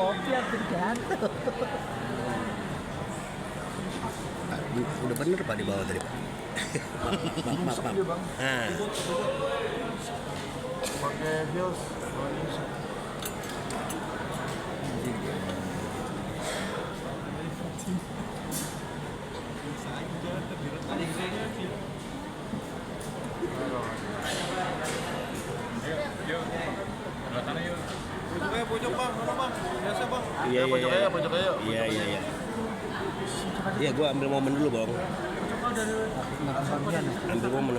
kopi hampir jatuh. Udah bener Pak di bawah tadi Pak. Maaf. Nah. Pakai bios. Pojok bang, mana bang? Biasa bang. Iya. Pojok aja. Iya. Iya, gua ambil momen dulu, Bang. Ambil momen.